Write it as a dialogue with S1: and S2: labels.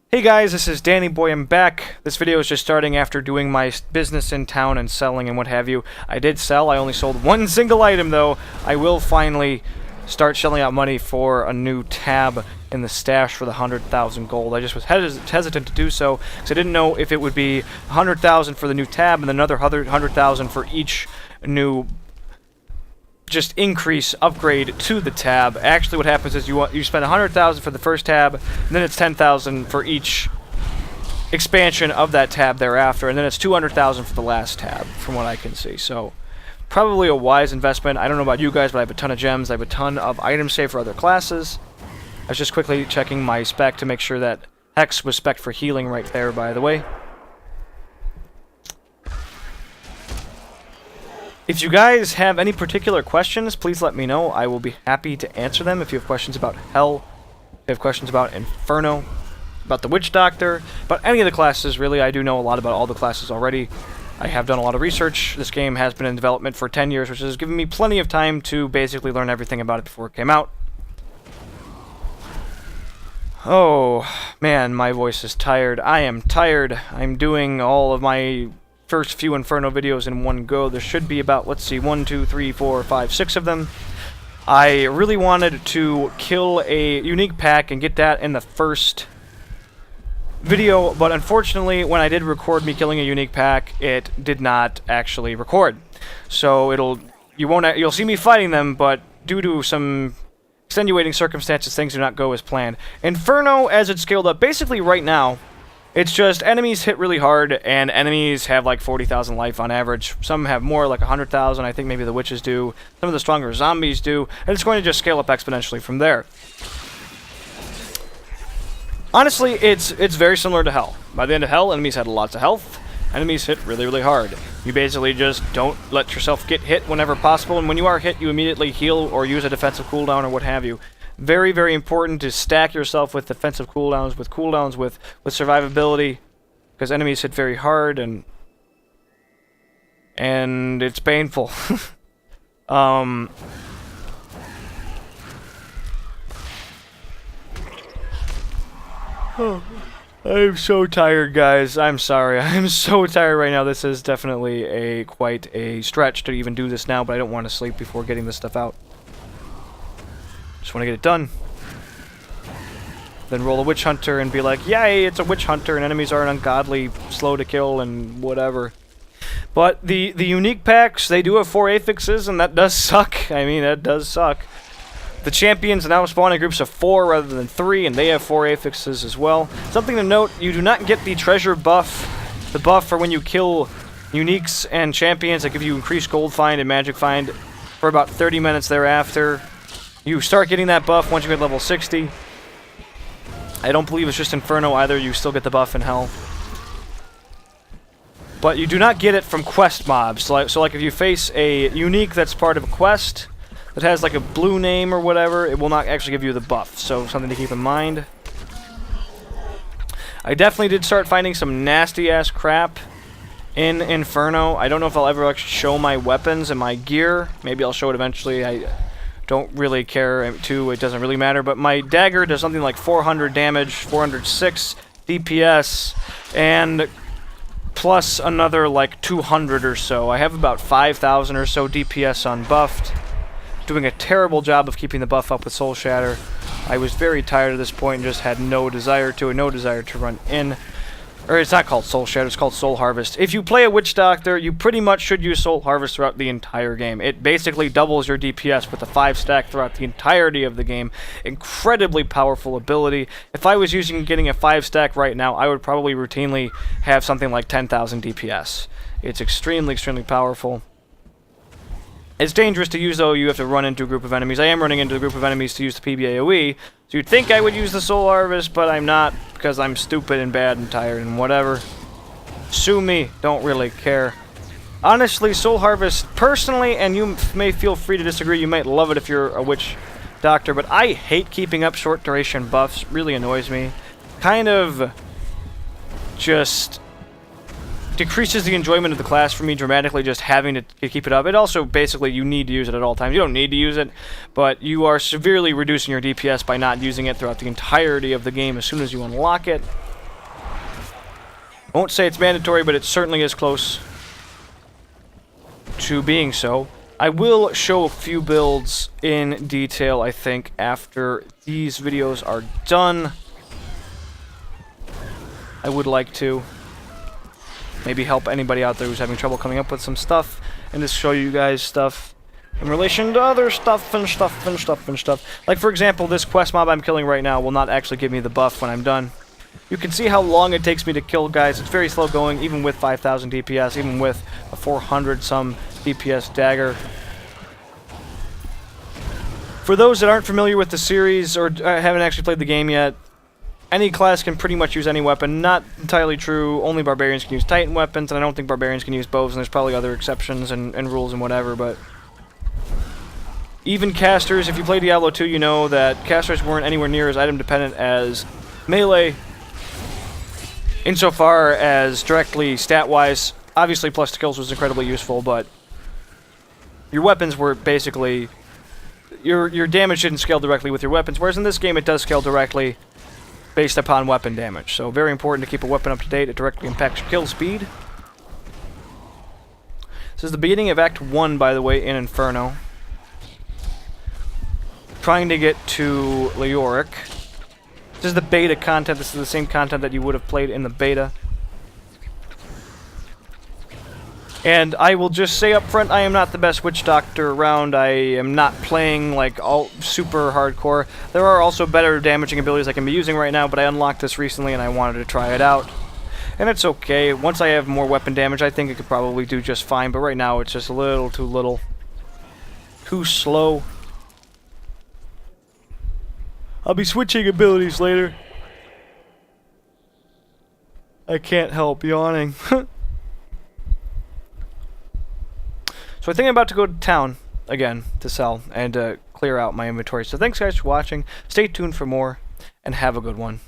S1: Hey guys, this is Danny Boy. I'm back. This video is just starting after doing my business in town and selling and what have you. I did sell. I only sold one single item though. I will finally start shelling out money for a new tab in the stash for the 100,000 gold. I just was hesitant to do so because I didn't know if it would be 100,000 for the new tab and then another 100,000 for each new just increase upgrade to the tab. Actually what happens is you spend 100,000 for the first tab, and then it's 10,000 for each expansion of that tab thereafter, and then it's 200,000 for the last tab from what I can see. So probably a wise investment. I don't know about you guys, but I have a ton of gems. I have a ton of items saved for other classes. I was just quickly checking my spec to make sure that Hex was spec'd for healing right there, by the way. If you guys have any particular questions, please let me know. I will be happy to answer them. If you have questions about Hell, if you have questions about Inferno, about the Witch Doctor, about any of the classes, really, I do know a lot about all the classes already. I have done a lot of research. This game has been in development for 10 years, which has given me plenty of time to basically learn everything about it before it came out. Oh, man, my voice is tired. I am tired. I'm doing all of my first few Inferno videos in one go. There should be about, let's see, 1, 2, 3, 4, 5, 6 of them. I really wanted to kill a unique pack and get that in the first video, but unfortunately when I did record me killing a unique pack, it did not actually record. So you'll see me fighting them, but due to some extenuating circumstances, things do not go as planned. Inferno, as it's scaled up, basically right now, it's just enemies hit really hard, and enemies have like 40,000 life on average. Some have more, like 100,000. I think maybe the witches do. Some of the stronger zombies do. And it's going to just scale up exponentially from there. Honestly, it's very similar to Hell. By the end of Hell, enemies had lots of health. Enemies hit really, really hard. You basically just don't let yourself get hit whenever possible, and when you are hit, you immediately heal or use a defensive cooldown or what have you. Very, very important to stack yourself with defensive cooldowns, with survivability, because enemies hit very hard, and it's painful. I'm so tired, guys. I'm sorry. I'm so tired right now. This is definitely quite a stretch to even do this now, but I don't want to sleep before getting this stuff out. Just want to get it done. Then roll a Witch Hunter and be like, yay, it's a Witch Hunter and enemies aren't ungodly slow to kill and whatever. But the unique packs, they do have 4 affixes, and that does suck. I mean, that does suck. The champions now spawn in groups of 4 rather than 3, and they have 4 affixes as well. Something to note, you do not get the treasure buff, the buff for when you kill uniques and champions that give you increased gold find and magic find for about 30 minutes thereafter. You start getting that buff once you hit level 60. I don't believe it's just Inferno either. You still get the buff in Hell. But you do not get it from quest mobs. So like if you face a unique that's part of a quest that has like a blue name or whatever, it will not actually give you the buff. So something to keep in mind. I definitely did start finding some nasty-ass crap in Inferno. I don't know if I'll ever actually show my weapons and my gear. Maybe I'll show it eventually. I don't really care too, it doesn't really matter, but my dagger does something like 400 damage, 406 DPS, and plus another like 200 or so. I have about 5,000 or so DPS unbuffed. Doing a terrible job of keeping the buff up with Soul Shatter. I was very tired at this point and just had no desire to run in. Or it's not called Soul Shatter, it's called Soul Harvest. If you play a Witch Doctor, you pretty much should use Soul Harvest throughout the entire game. It basically doubles your DPS with a 5 stack throughout the entirety of the game. Incredibly powerful ability. If I was getting a 5 stack right now, I would probably routinely have something like 10,000 DPS. It's extremely, extremely powerful. It's dangerous to use, though. You have to run into a group of enemies. I am running into a group of enemies to use the PBAOE, so you'd think I would use the Soul Harvest, but I'm not, because I'm stupid and bad and tired and whatever. Sue me. Don't really care. Honestly, Soul Harvest, personally, and you may feel free to disagree, you might love it if you're a Witch Doctor, but I hate keeping up short duration buffs. Really annoys me. Kind of just decreases the enjoyment of the class for me dramatically, just having to keep it up. It also, basically, you need to use it at all times. You don't need to use it, but you are severely reducing your DPS by not using it throughout the entirety of the game as soon as you unlock it. I won't say it's mandatory, but it certainly is close to being so. I will show a few builds in detail, I think, after these videos are done. I would like to maybe help anybody out there who's having trouble coming up with some stuff, and just show you guys stuff in relation to other stuff and stuff and stuff and stuff. Like, for example, this quest mob I'm killing right now will not actually give me the buff when I'm done. You can see how long it takes me to kill guys. It's very slow going, even with 5,000 DPS, even with a 400-some DPS dagger. For those that aren't familiar with the series or haven't actually played the game yet, any class can pretty much use any weapon. Not entirely true. Only barbarians can use Titan weapons, and I don't think barbarians can use bows, and there's probably other exceptions and rules and whatever, but even casters, if you play Diablo 2, you know that casters weren't anywhere near as item dependent as melee, insofar as directly stat-wise. Obviously, plus to kills was incredibly useful, but your weapons were basically... Your damage didn't scale directly with your weapons, whereas in this game it does scale directly based upon weapon damage. So very important to keep a weapon up to date. It directly impacts your kill speed. This is the beginning of Act 1, by the way, in Inferno. Trying to get to Leoric. This is the beta content. This is the same content that you would have played in the beta. And I will just say up front, I am not the best witch doctor around. I am not playing like all super hardcore. There are also better damaging abilities I can be using right now, but I unlocked this recently and I wanted to try it out. And it's okay. Once I have more weapon damage, I think it could probably do just fine, but right now it's just a little too little. Too slow. I'll be switching abilities later. I can't help yawning. So I think I'm about to go to town again to sell and clear out my inventory. So thanks guys for watching. Stay tuned for more and have a good one.